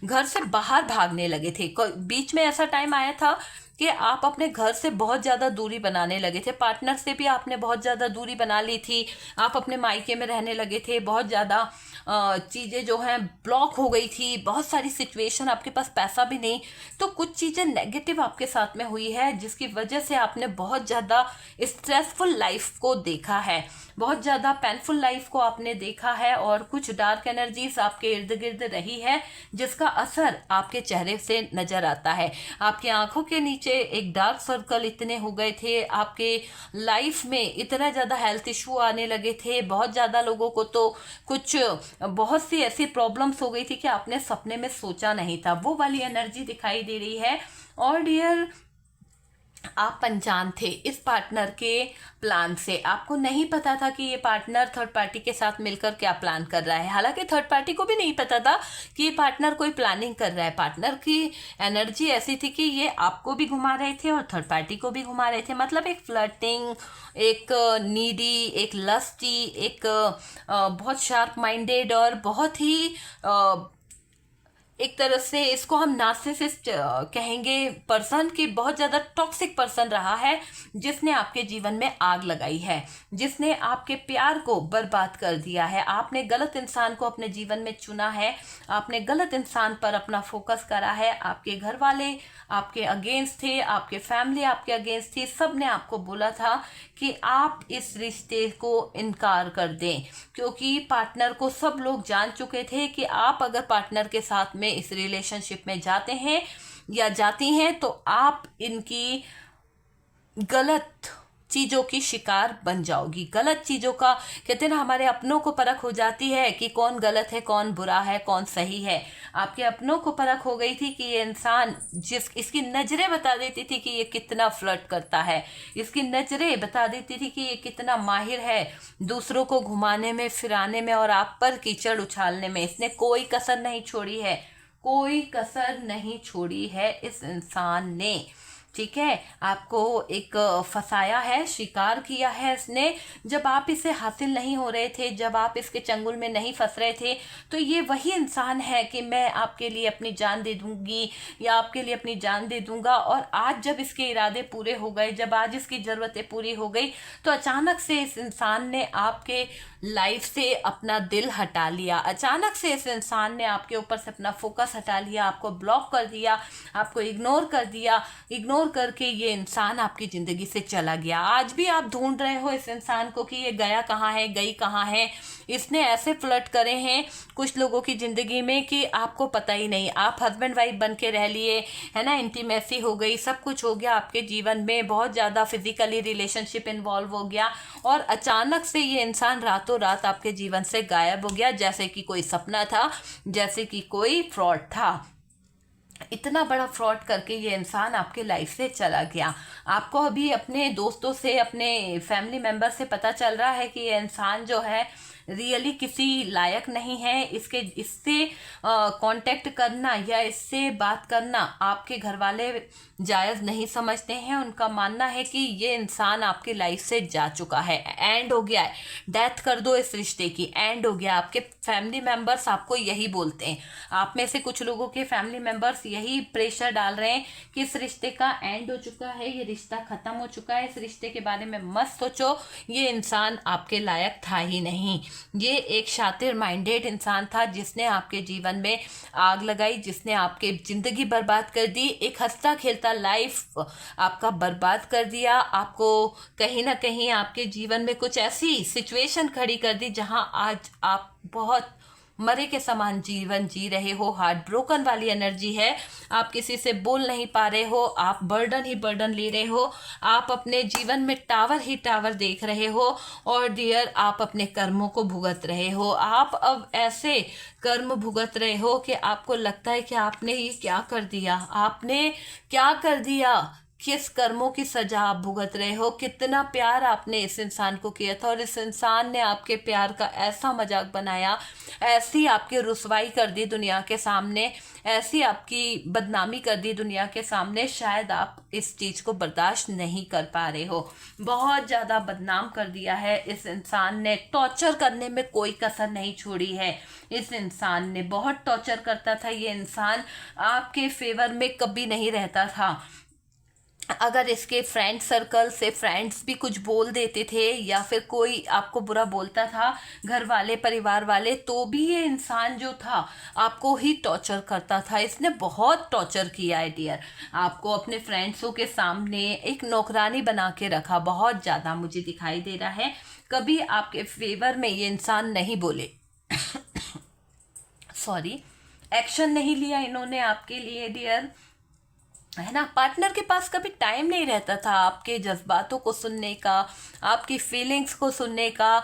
घर से बाहर भागने लगे थे। बीच में ऐसा टाइम आया था कि आप अपने घर से बहुत ज़्यादा दूरी बनाने लगे थे, पार्टनर से भी आपने बहुत ज़्यादा दूरी बना ली थी, आप अपने मायके में रहने लगे थे, बहुत ज़्यादा चीज़ें जो हैं ब्लॉक हो गई थी, बहुत सारी सिचुएशन, आपके पास पैसा भी नहीं, तो कुछ चीज़ें नेगेटिव आपके साथ में हुई है जिसकी वजह से आपने बहुत ज़्यादा स्ट्रेसफुल लाइफ को देखा है, बहुत ज़्यादा पेनफुल लाइफ को आपने देखा है, और कुछ डार्क एनर्जीज आपके इर्द गिर्द रही है जिसका असर आपके चेहरे से नज़र आता है। आपकी आंखों के नीचे एक डार्क सर्कल इतने हो गए थे, आपके लाइफ में इतना ज़्यादा हेल्थ इशू आने लगे थे, बहुत ज़्यादा लोगों को तो कुछ बहुत सी ऐसी प्रॉब्लम्स हो गई थी कि आपने सपने में सोचा नहीं था, वो वाली एनर्जी दिखाई दे रही है। और डियर, आप अनजान थे इस पार्टनर के प्लान से, आपको नहीं पता था कि ये पार्टनर थर्ड पार्टी के साथ मिलकर क्या प्लान कर रहा है। हालांकि थर्ड पार्टी को भी नहीं पता था कि ये पार्टनर कोई प्लानिंग कर रहा है। पार्टनर की एनर्जी ऐसी थी कि ये आपको भी घुमा रहे थे और थर्ड पार्टी को भी घुमा रहे थे, मतलब एक फ्लर्टिंग, एक नीडी, एक लस्टी, एक बहुत शार्प माइंडेड और बहुत ही एक तरह से इसको हम नार्सिसिस्ट कहेंगे पर्सन की, बहुत ज़्यादा टॉक्सिक पर्सन रहा है जिसने आपके जीवन में आग लगाई है, जिसने आपके प्यार को बर्बाद कर दिया है। आपने गलत इंसान को अपने जीवन में चुना है, आपने गलत इंसान पर अपना फोकस करा है। आपके घर वाले आपके अगेंस्ट थे, आपके फैमिली आपके अगेंस्ट थी, सब ने आपको बोला था कि आप इस रिश्ते को इनकार कर दें, क्योंकि पार्टनर को सब लोग जान चुके थे कि आप अगर पार्टनर के साथ में इस रिलेशनशिप में जाते हैं या जाती हैं तो आप इनकी गलत चीज़ों की शिकार बन जाओगी। गलत चीज़ों का, कहते हैं ना, हमारे अपनों को परख हो जाती है कि कौन गलत है, कौन बुरा है, कौन सही है। आपके अपनों को परख हो गई थी कि ये इंसान, इसकी नज़रें बता देती थी कि ये कितना फ्लर्ट करता है, इसकी नज़रें बता देती थी कि ये कितना माहिर है दूसरों को घुमाने में, फिराने में और आप पर कीचड़ उछालने में। इसने कोई कसर नहीं छोड़ी है, कोई कसर नहीं छोड़ी है इस इंसान ने। ठीक है, आपको एक फंसाया है, शिकार किया है इसने। जब आप इसे हासिल नहीं हो रहे थे, जब आप इसके चंगुल में नहीं फंस रहे थे, तो ये वही इंसान है कि मैं आपके लिए अपनी जान दे दूंगी या आपके लिए अपनी जान दे दूंगा। और आज जब इसके इरादे पूरे हो गए, जब आज इसकी ज़रूरतें पूरी हो गई, तो अचानक से इस इंसान ने आपके लाइफ से अपना दिल हटा लिया। अचानक से इस इंसान ने आपके ऊपर से अपना फोकस हटा लिया, आपको ब्लॉक कर दिया, आपको इग्नोर कर दिया। इग्नोर करके ये इंसान आपकी ज़िंदगी से चला गया। आज भी आप ढूंढ रहे हो इस इंसान को कि ये गया कहाँ है, गई कहाँ है। इसने ऐसे फ्लर्ट करे हैं कुछ लोगों की ज़िंदगी में कि आपको पता ही नहीं। आप हस्बैंड वाइफ बन के रह लिए, है ना, इंटीमेसी हो गई, सब कुछ हो गया आपके जीवन में, बहुत ज़्यादा फिजिकली रिलेशनशिप इन्वॉल्व हो गया, और अचानक से ये इंसान रातों रात आपके जीवन से गायब हो गया, जैसे कि कोई सपना था, जैसे कि कोई फ्रॉड था। इतना बड़ा फ्रॉड करके ये इंसान आपके लाइफ से चला गया। आपको अभी अपने दोस्तों से, अपने फैमिली मेम्बर से पता चल रहा है कि ये इंसान जो है रियली किसी लायक नहीं है। इससे कांटेक्ट करना या इससे बात करना आपके घर वाले जायज़ नहीं समझते हैं। उनका मानना है कि ये इंसान आपकी लाइफ से जा चुका है, एंड हो गया है, डेथ कर दो इस रिश्ते की, एंड हो गया। आपके फैमिली मेम्बर्स आपको यही बोलते हैं। आप में से कुछ लोगों के फैमिली मेम्बर्स यही प्रेशर डाल रहे हैं कि इस रिश्ते का एंड हो चुका है, ये रिश्ता ख़त्म हो चुका है, इस रिश्ते के बारे में मत सोचो, ये इंसान आपके लायक था ही नहीं। ये एक शातिर माइंडेड इंसान था जिसने आपके जीवन में आग लगाई, जिसने आपके ज़िंदगी बर्बाद कर दी। एक हंसता खेलता लाइफ आपका बर्बाद कर दिया। आपको कहीं ना कहीं आपके जीवन में कुछ ऐसी सिचुएशन खड़ी कर दी जहां आज आप बहुत मरे के समान जीवन जी रहे हो। हार्ट ब्रोकन वाली एनर्जी है, आप किसी से बोल नहीं पा रहे हो, आप बर्डन ही बर्डन ले रहे हो, आप अपने जीवन में टावर ही टावर देख रहे हो, और डियर आप अपने कर्मों को भुगत रहे हो। आप अब ऐसे कर्म भुगत रहे हो कि आपको लगता है कि आपने ये क्या कर दिया, आपने क्या कर दिया, किस कर्मों की सजा आप भुगत रहे हो। कितना प्यार आपने इस इंसान को किया था और इस इंसान ने आपके प्यार का ऐसा मजाक बनाया, ऐसी आपकी रुसवाई कर दी दुनिया के सामने, ऐसी आपकी बदनामी कर दी दुनिया के सामने। शायद आप इस चीज़ को बर्दाश्त नहीं कर पा रहे हो। बहुत ज़्यादा बदनाम कर दिया है इस इंसान ने, टॉर्चर करने में कोई कसर नहीं छोड़ी है। इस इंसान ने बहुत टॉर्चर करता था। ये इंसान आपके फेवर में कभी नहीं रहता था। अगर इसके फ्रेंड सर्कल से फ्रेंड्स भी कुछ बोल देते थे या फिर कोई आपको बुरा बोलता था, घर वाले परिवार वाले, तो भी ये इंसान जो था आपको ही टॉर्चर करता था। इसने बहुत टॉर्चर किया है डियर। आपको अपने फ्रेंड्सों के सामने एक नौकरानी बना के रखा, बहुत ज़्यादा मुझे दिखाई दे रहा है। कभी आपके फेवर में ये इंसान नहीं बोले सॉरी, एक्शन नहीं लिया इन्होंने आपके लिए डियर, है ना। पार्टनर के पास कभी टाइम नहीं रहता था आपके जज्बातों को सुनने का, आपकी फीलिंग्स को सुनने का।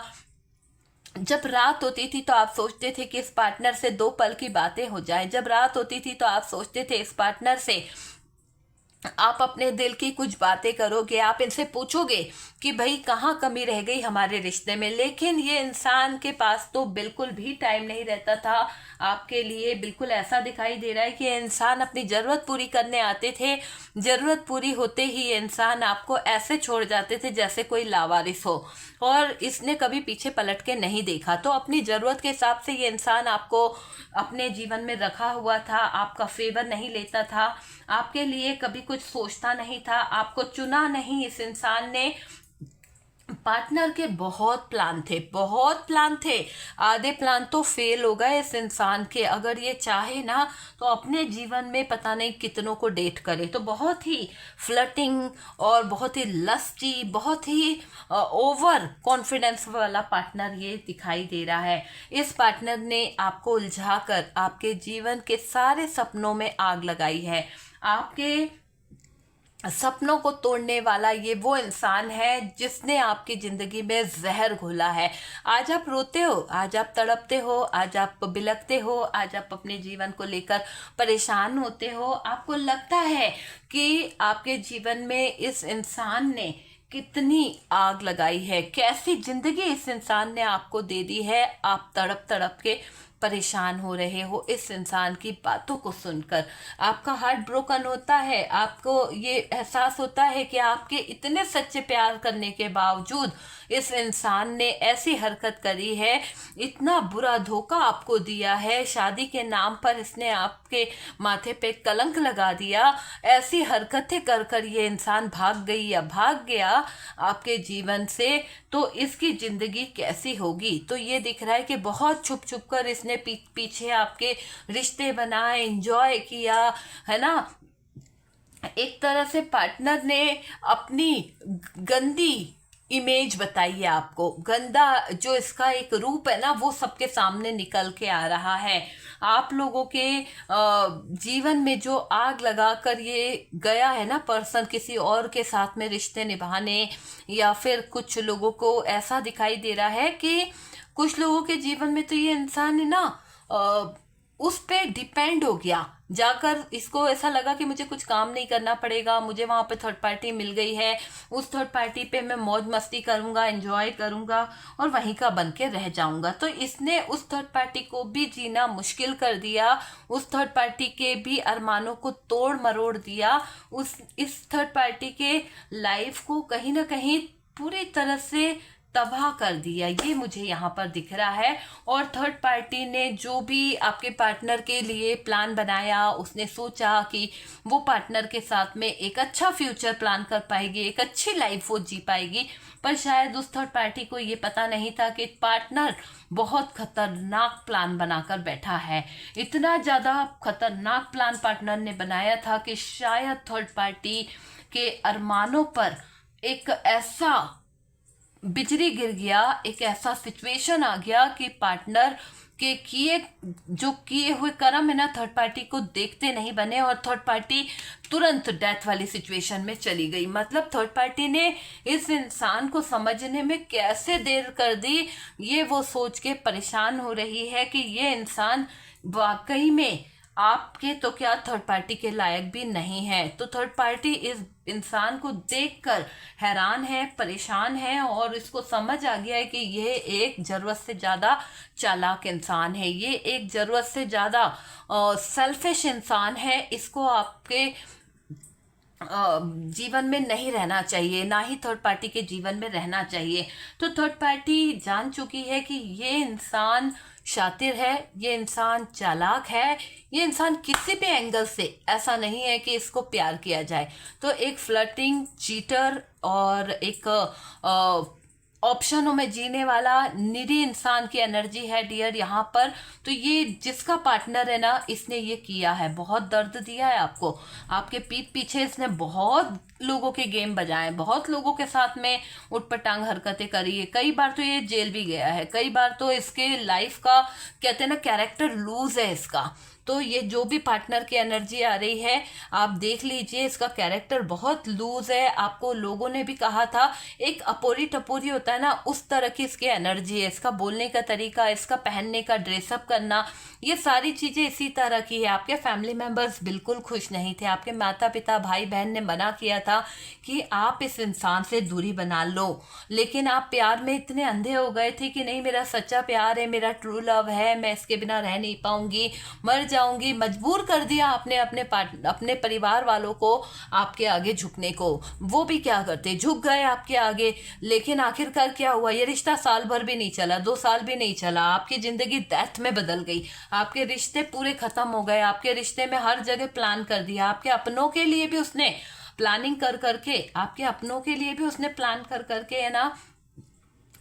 जब रात होती थी तो आप सोचते थे कि इस पार्टनर से 2 पल की बातें हो जाएं। जब रात होती थी तो आप सोचते थे इस पार्टनर से आप अपने दिल की कुछ बातें करोगे, आप इनसे पूछोगे कि भाई कहाँ कमी रह गई हमारे रिश्ते में। लेकिन ये इंसान के पास तो बिल्कुल भी टाइम नहीं रहता था आपके लिए। बिल्कुल ऐसा दिखाई दे रहा है कि ये इंसान अपनी ज़रूरत पूरी करने आते थे, ज़रूरत पूरी होते ही ये इंसान आपको ऐसे छोड़ जाते थे जैसे कोई लावारिस हो, और इसने कभी पीछे पलट के नहीं देखा। तो अपनी ज़रूरत के हिसाब से ये इंसान आपको अपने जीवन में रखा हुआ था, आपका फेवर नहीं लेता था, आपके लिए कभी कुछ सोचता नहीं था, आपको चुना नहीं इस इंसान ने। पार्टनर के बहुत प्लान थे, बहुत प्लान थे, आधे प्लान तो फेल हो गए इस इंसान के। अगर ये चाहे ना तो अपने जीवन में पता नहीं कितनों को डेट करे। तो बहुत ही फ्लर्टिंग और बहुत ही लस्टी, बहुत ही ओवर कॉन्फिडेंस वाला पार्टनर ये दिखाई दे रहा है। इस पार्टनर ने आपको उलझाकर आपके जीवन के सारे सपनों में आग लगाई है। आपके सपनों को तोड़ने वाला ये वो इंसान है जिसने आपकी जिंदगी में जहर घोला है। आज आप रोते हो, आज आप तड़पते हो, आज आप बिलखते हो, आज आप अपने जीवन को लेकर परेशान होते हो। आपको लगता है कि आपके जीवन में इस इंसान ने कितनी आग लगाई है, कैसी जिंदगी इस इंसान ने आपको दे दी है। आप तड़प तड़प के परेशान हो रहे हो इस इंसान की बातों को सुनकर। आपका हार्ट ब्रोकन होता है, आपको ये एहसास होता है कि आपके इतने सच्चे प्यार करने के बावजूद इस इंसान ने ऐसी हरकत करी है, इतना बुरा धोखा आपको दिया है, शादी के नाम पर इसने आपके माथे पे कलंक लगा दिया। ऐसी हरकतें कर कर ये इंसान भाग गई या भाग गया आपके जीवन से, तो इसकी जिंदगी कैसी होगी। तो ये दिख रहा है कि बहुत छुप छुप कर इसने पीछे आपके रिश्ते बनाए, एंजॉय किया, है ना। एक तरह से पार्टनर ने अपनी गंदी इमेज बताई है आपको, गंदा जो इसका एक रूप है ना वो सबके सामने निकल के आ रहा है। आप लोगों के जीवन में जो आग लगा कर ये गया है ना पर्सन, किसी और के साथ में रिश्ते निभाने, या फिर कुछ लोगों को ऐसा दिखाई दे रहा है कि कुछ लोगों के जीवन में तो ये इंसान है ना उस पे डिपेंड हो गया जाकर। इसको ऐसा लगा कि मुझे कुछ काम नहीं करना पड़ेगा, मुझे वहां पे थर्ड पार्टी मिल गई है, उस थर्ड पार्टी पे मैं मौज मस्ती करूंगा, एंजॉय करूंगा और वहीं का बन के रह जाऊंगा। तो इसने उस थर्ड पार्टी को भी जीना मुश्किल कर दिया, उस थर्ड पार्टी के भी अरमानों को तोड़ मरोड़ दिया, इस थर्ड पार्टी के लाइफ को कहीं ना कहीं पूरी तरह से तबाह कर दिया, ये मुझे यहाँ पर दिख रहा है। और थर्ड पार्टी ने जो भी आपके पार्टनर के लिए प्लान बनाया, उसने सोचा कि वो पार्टनर के साथ में एक अच्छा फ्यूचर प्लान कर पाएगी, एक अच्छी लाइफ वो जी पाएगी, पर शायद उस थर्ड पार्टी को ये पता नहीं था कि पार्टनर बहुत खतरनाक प्लान बनाकर बैठा है। इतना ज़्यादा खतरनाक प्लान पार्टनर ने बनाया था कि शायद थर्ड पार्टी के अरमानों पर एक ऐसा बिजली गिर गया, एक ऐसा सिचुएशन आ गया कि पार्टनर के किए हुए कर्म है ना थर्ड पार्टी को देखते नहीं बने, और थर्ड पार्टी तुरंत डेथ वाली सिचुएशन में चली गई। मतलब थर्ड पार्टी ने इस इंसान को समझने में कैसे देर कर दी, ये वो सोच के परेशान हो रही है कि ये इंसान वाकई में आपके तो क्या थर्ड पार्टी के लायक भी नहीं है। तो थर्ड पार्टी इस इंसान को देखकर हैरान है, परेशान है, और इसको समझ आ गया है कि ये एक जरूरत से ज्यादा चालाक इंसान है, ये एक जरूरत से ज्यादा सेल्फिश इंसान है। इसको आपके जीवन में नहीं रहना चाहिए, ना ही थर्ड पार्टी के जीवन में रहना चाहिए। तो थर्ड पार्टी जान चुकी है कि ये इंसान शातिर है, ये इंसान चालाक है, ये इंसान किसी भी एंगल से ऐसा नहीं है कि इसको प्यार किया जाए। तो एक फ्लर्टिंग, चीटर और एक ऑप्शनों में जीने वाला निरी इंसान की एनर्जी है डियर यहाँ पर। तो ये जिसका पार्टनर है ना, इसने ये किया है, बहुत दर्द दिया है आपको, आपके पीठ पीछे इसने बहुत लोगों के गेम बजाए, बहुत लोगों के साथ में उटपटांग हरकतें करी है। कई बार तो ये जेल भी गया है, कई बार तो इसके लाइफ का कहते हैं ना कैरेक्टर लूज है इसका। तो ये जो भी पार्टनर की एनर्जी आ रही है, आप देख लीजिए, इसका कैरेक्टर बहुत लूज है। आपको लोगों ने भी कहा था, एक अपोरी टपोरी होता है ना, उस तरह की इसकी एनर्जी है। इसका बोलने का तरीका, इसका पहनने का, ड्रेसअप करना, ये सारी चीजें इसी तरह की है। आपके फैमिली मेंबर्स बिल्कुल खुश नहीं थे, आपके माता पिता भाई बहन ने मना किया था कि आप इस इंसान से दूरी बना लो, लेकिन आप प्यार में इतने अंधे हो गए थे कि नहीं, मेरा सच्चा प्यार है, मेरा ट्रू लव है, मैं इसके बिना रह नहीं पाऊंगी, मर जाऊंगी। मजबूर कर दिया आपने अपने परिवार वालों को आपके आगे झुकने को। वो भी क्या करते, झुक गए आपके आगे। लेकिन आखिरकार क्या हुआ, ये रिश्ता साल भर भी नहीं चला, 2 साल भी नहीं चला, आपकी जिंदगी डेथ में बदल गई। आपके रिश्ते पूरे खत्म हो गए, आपके रिश्ते में हर जगह प्लान कर दिया, आपके अपनों के लिए भी उसने प्लानिंग कर करके, आपके अपनों के लिए भी उसने प्लान कर करके है ना,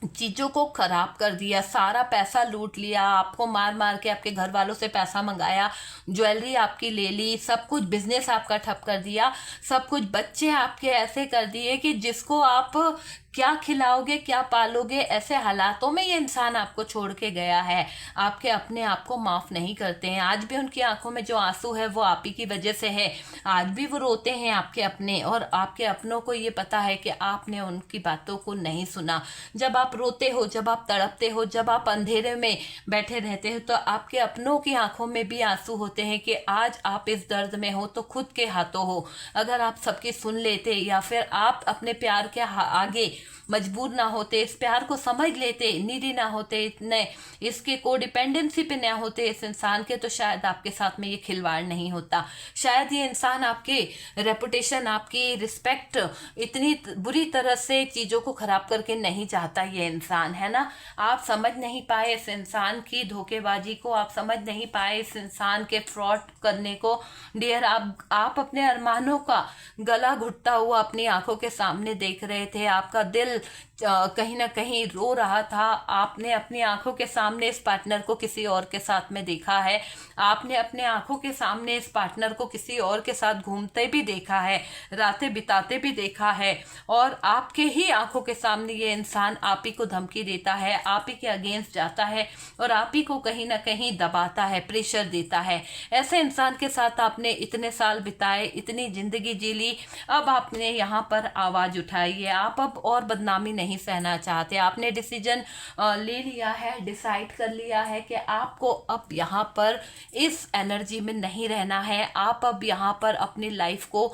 चीजों को खराब कर दिया, सारा पैसा लूट लिया, आपको मार मार के आपके घर वालों से पैसा मंगाया, ज्वेलरी आपकी ले ली, सब कुछ, बिजनेस आपका ठप कर दिया, सब कुछ, बच्चे आपके ऐसे कर दिए कि जिसको आप क्या खिलाओगे, क्या पालोगे, ऐसे हालातों में ये इंसान आपको छोड़ के गया है। आपके अपने आप को माफ नहीं करते हैं, आज भी उनकी आंखों में जो आंसू है वो आप ही की वजह से है, आज भी वो रोते हैं आपके अपने। और आपके अपनों को ये पता है कि आपने उनकी बातों को नहीं सुना। जब आप रोते हो, जब आप तड़पते हो, जब आप अंधेरे में बैठे रहते हो, तो आपके अपनों की आंखों में भी आंसू होते हैं कि आज आप इस दर्द में हो तो खुद के हाथों हो। अगर आप सबकी सुन लेते, या फिर आप अपने प्यार के आगे मजबूर ना होते, इस प्यार को समझ लेते, नीडी ना होते, इतने इसके कोडिपेंडेंसी पे ना होते इस इंसान के, तो शायद आपके साथ में ये खिलवाड़ नहीं होता। शायद ये इंसान आपके रेपुटेशन, आपकी रिस्पेक्ट इतनी बुरी तरह से चीजों को खराब करके नहीं चाहता ये इंसान, है ना। आप समझ नहीं पाए इस इंसान की धोखेबाजी को, आप समझ नहीं पाए इस इंसान के फ्रॉड करने को डियर। आप अपने अरमानों का गला घुटता हुआ अपनी आंखों के सामने देख रहे थे, आपका दिल कहीं ना कहीं रो रहा था। आपने अपनी आंखों के सामने इस पार्टनर को किसी और के साथ में देखा है, आपने अपने आंखों के सामने इस पार्टनर को किसी और के साथ घूमते भी देखा है, रातें बिताते भी देखा है, और आपके ही आंखों के सामने ये इंसान आप ही को धमकी देता है, आप ही के अगेंस्ट जाता है, और आप ही को कहीं ना कहीं दबाता है, प्रेशर देता है। ऐसे इंसान के साथ आपने इतने साल बिताए, इतनी जिंदगी जी ली, अब आपने यहाँ पर आवाज उठाई है, आप अब और बदनामी नहीं सहना चाहते। आपने डिसीजन ले लिया है, डिसाइड कर लिया है कि आपको अब यहाँ पर इस एनर्जी में नहीं रहना है। आप अब यहाँ पर अपनी लाइफ को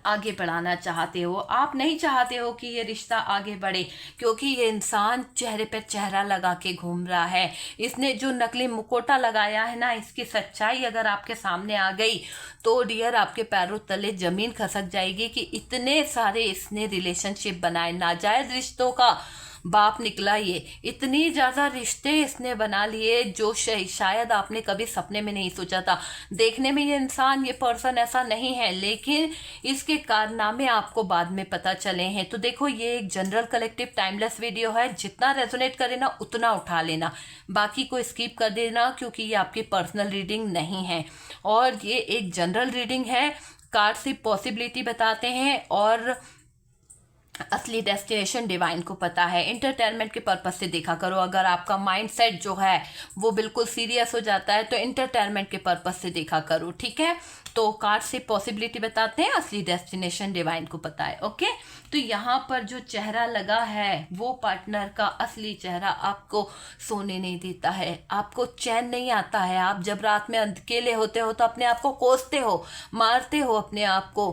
आगे बढ़ाना चाहते हो। आप नहीं चाहते हो कि ये रिश्ता आगे बढ़े, क्योंकि ये इंसान चेहरे पे चेहरा लगा के घूम रहा है। इसने जो नकली मुखौटा लगाया है ना, इसकी सच्चाई अगर आपके सामने आ गई तो डियर आपके पैरों तले जमीन खसक जाएगी कि इतने सारे इसने रिलेशनशिप बनाए, नाजायज रिश्तों का बाप निकला ये। इतनी ज्यादा रिश्ते इसने बना लिए जो शायद आपने कभी सपने में नहीं सोचा था। देखने में ये इंसान, ये पर्सन ऐसा नहीं है, लेकिन इसके कारनामे आपको बाद में पता चले हैं। तो देखो, ये एक जनरल कलेक्टिव टाइमलेस वीडियो है, जितना रेजोनेट करे ना उतना उठा लेना, बाकी को स्किप कर देना, क्योंकि ये आपकी पर्सनल रीडिंग नहीं है और ये एक जनरल रीडिंग है। कार्ड सिर्फ पॉसिबिलिटी बताते हैं और असली डेस्टिनेशन डिवाइन को पता है। इंटरटेनमेंट के पर्पज से देखा करो। अगर आपका माइंडसेट जो है वो बिल्कुल सीरियस हो जाता है तो इंटरटेनमेंट के पर्पज से देखा करो, ठीक है। तो कार्ड से पॉसिबिलिटी बताते हैं, असली डेस्टिनेशन डिवाइन को पता है, ओके। तो यहाँ पर जो चेहरा लगा है वो पार्टनर का असली चेहरा आपको सोने नहीं देता है, आपको चैन नहीं आता है। आप जब रात में अकेले होते हो तो अपने आप को कोसते हो, मारते हो अपने आप को,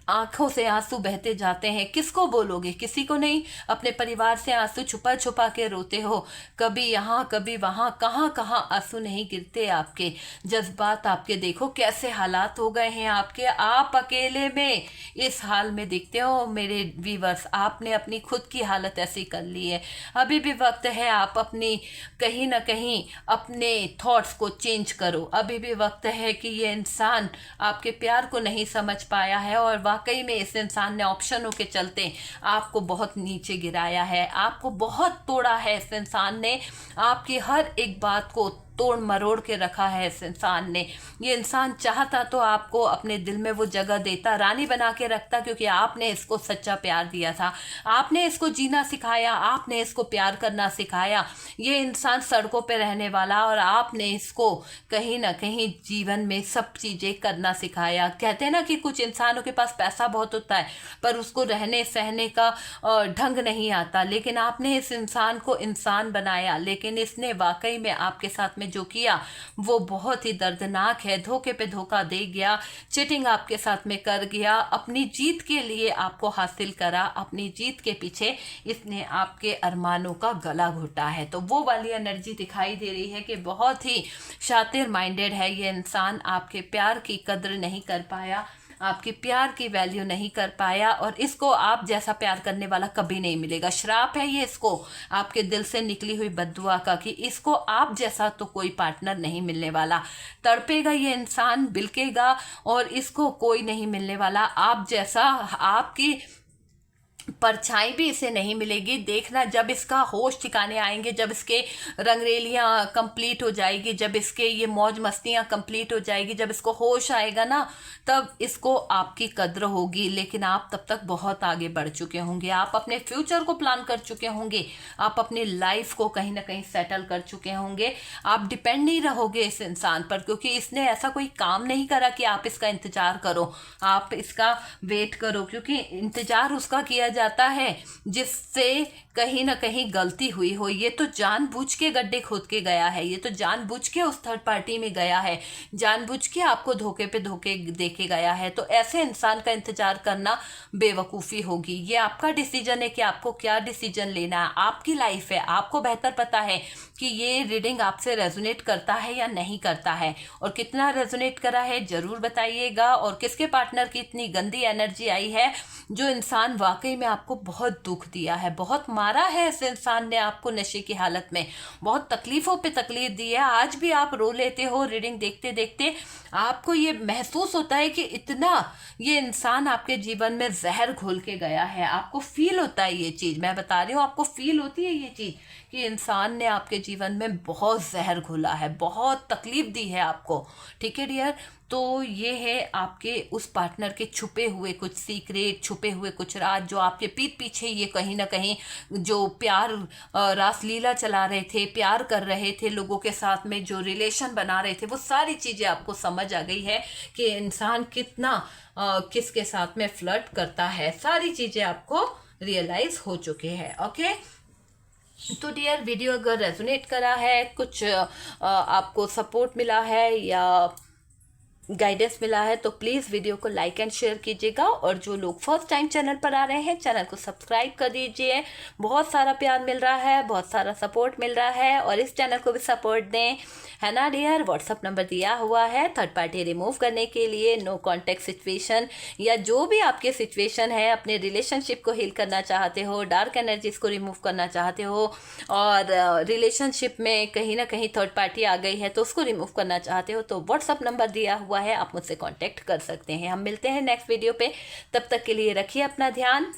आंखों से आंसू बहते जाते हैं, किसको बोलोगे? किसी को नहीं। अपने परिवार से आंसू छुपा छुपा के रोते हो, कभी यहाँ कभी वहाँ, कहाँ कहाँ आंसू नहीं गिरते आपके। जज्बात आपके देखो कैसे हालात हो गए हैं आपके, आप अकेले में इस हाल में दिखते हो मेरे व्यूअर्स। आपने अपनी खुद की हालत ऐसी कर ली है। अभी भी वक्त है, आप अपनी कहीं ना कहीं अपने थॉट्स को चेंज करो। अभी भी वक्त है कि ये इंसान आपके प्यार को नहीं समझ पाया है और वाकई में इस इंसान ने ऑप्शनों के चलते आपको बहुत नीचे गिराया है, आपको बहुत तोड़ा है। इस इंसान ने आपकी हर एक बात को तोड़ मरोड़ के रखा है इस इंसान ने। ये इंसान चाहता तो आपको अपने दिल में वो जगह देता, रानी बना के रखता, क्योंकि आपने इसको सच्चा प्यार दिया था, आपने इसको जीना सिखाया, आपने इसको प्यार करना सिखाया। ये इंसान सड़कों पे रहने वाला और आपने इसको कहीं ना कहीं जीवन में सब चीज़ें करना सिखाया। कहते हैं ना कि कुछ इंसानों के पास पैसा बहुत होता है पर उसको रहने सहने का ढंग नहीं आता, लेकिन आपने इस इंसान को इंसान बनाया। लेकिन इसने वाकई में आपके साथ में जो किया वो बहुत ही दर्दनाक है। धोखे पे धोखा दे गया, चीटिंग आपके साथ में कर गया, अपनी जीत के लिए आपको हासिल करा, अपनी जीत के पीछे इसने आपके अरमानों का गला घोटा है। तो वो वाली एनर्जी दिखाई दे रही है कि बहुत ही शातिर माइंडेड है ये इंसान, आपके प्यार की कद्र नहीं कर पाया, आपके प्यार की वैल्यू नहीं कर पाया और इसको आप जैसा प्यार करने वाला कभी नहीं मिलेगा। श्राप है ये इसको, आपके दिल से निकली हुई बद्दुआ का, कि इसको आप जैसा तो कोई पार्टनर नहीं मिलने वाला। तड़पेगा ये इंसान, बिलकेगा और इसको कोई नहीं मिलने वाला आप जैसा। आपकी परछाई भी इसे नहीं मिलेगी। देखना जब इसका होश ठिकाने आएंगे, जब इसके रंगरेलियां कंप्लीट हो जाएगी, जब इसके ये मौज मस्तियां कंप्लीट हो जाएगी, जब इसको होश आएगा ना, तब इसको आपकी कद्र होगी। लेकिन आप तब तक बहुत आगे बढ़ चुके होंगे, आप अपने फ्यूचर को प्लान कर चुके होंगे, आप अपनी लाइफ को कहीं ना कहीं सेटल कर चुके होंगे। आप डिपेंड नहीं रहोगे इस इंसान पर, क्योंकि इसने ऐसा कोई काम नहीं करा कि आप इसका इंतजार करो, आप इसका वेट करो, क्योंकि इंतजार उसका किया जाता है जिससे कहीं ना कहीं गलती हुई हो। ये तो जानबूझ के गड्ढे खोद के गया है, ये तो जानबूझ के उस थर्ड पार्टी में गया है, जानबूझ के आपको धोखे पे धोखे देके गया है। तो ऐसे इंसान का इंतजार करना बेवकूफ़ी होगी। ये आपका डिसीजन है कि आपको क्या डिसीजन लेना है, आपकी लाइफ है, आपको बेहतर पता है कि ये रीडिंग आपसे रेजोनेट करता है या नहीं करता है, और कितना रेजोनेट करा है ज़रूर बताइएगा। और किसके पार्टनर की इतनी गंदी एनर्जी आई है, जो इंसान वाकई में आपको बहुत दुख दिया है, बहुत मारा है इस इंसान ने आपको नशे की हालत में, बहुत तकलीफों पे तकलीफ दी है। आज भी आप रो लेते हो रीडिंग देखते देखते, आपको ये महसूस होता है कि इतना ये इंसान आपके जीवन में जहर घोल के गया है। आपको फील होता है ये चीज़, मैं बता रही हूँ, आपको फील होती है ये चीज़ कि इंसान ने आपके जीवन में बहुत जहर घोला है, बहुत तकलीफ दी है आपको। ठीक है डियर, तो ये है आपके उस पार्टनर के छुपे हुए कुछ सीक्रेट, छुपे हुए कुछ राज, जो आपके पीठ पीछे ये कहीं ना कहीं जो प्यार रासलीला चला रहे थे, प्यार कर रहे थे लोगों के साथ में, जो रिलेशन बना रहे थे, वो सारी चीज़ें आपको समझ आ गई है कि इंसान कितना किसके साथ में फ्लर्ट करता है। सारी चीज़ें आपको रियलाइज हो चुके हैं। ओके, तो डियर, वीडियो अगर रेजोनेट करा है, कुछ आपको सपोर्ट मिला है या गाइडेंस मिला है, तो प्लीज़ वीडियो को लाइक एंड शेयर कीजिएगा। और जो लोग फर्स्ट टाइम चैनल पर आ रहे हैं, चैनल को सब्सक्राइब कर दीजिए। बहुत सारा प्यार मिल रहा है, बहुत सारा सपोर्ट मिल रहा है, और इस चैनल को भी सपोर्ट दें, है ना डियर। व्हाट्सअप नंबर दिया हुआ है थर्ड पार्टी रिमूव करने के लिए, नो कॉन्टैक्ट सिचुएशन, या जो भी आपके सिचुएशन है, अपने रिलेशनशिप को हील करना चाहते हो, डार्क एनर्जीज को रिमूव करना चाहते हो, और रिलेशनशिप में कहीं ना कहीं थर्ड पार्टी आ गई है तो उसको रिमूव करना चाहते हो, तो व्हाट्सअप नंबर दिया हुआ है, आप मुझसे कांटेक्ट कर सकते हैं। हम मिलते हैं नेक्स्ट वीडियो पे, तब तक के लिए रखिए अपना ध्यान।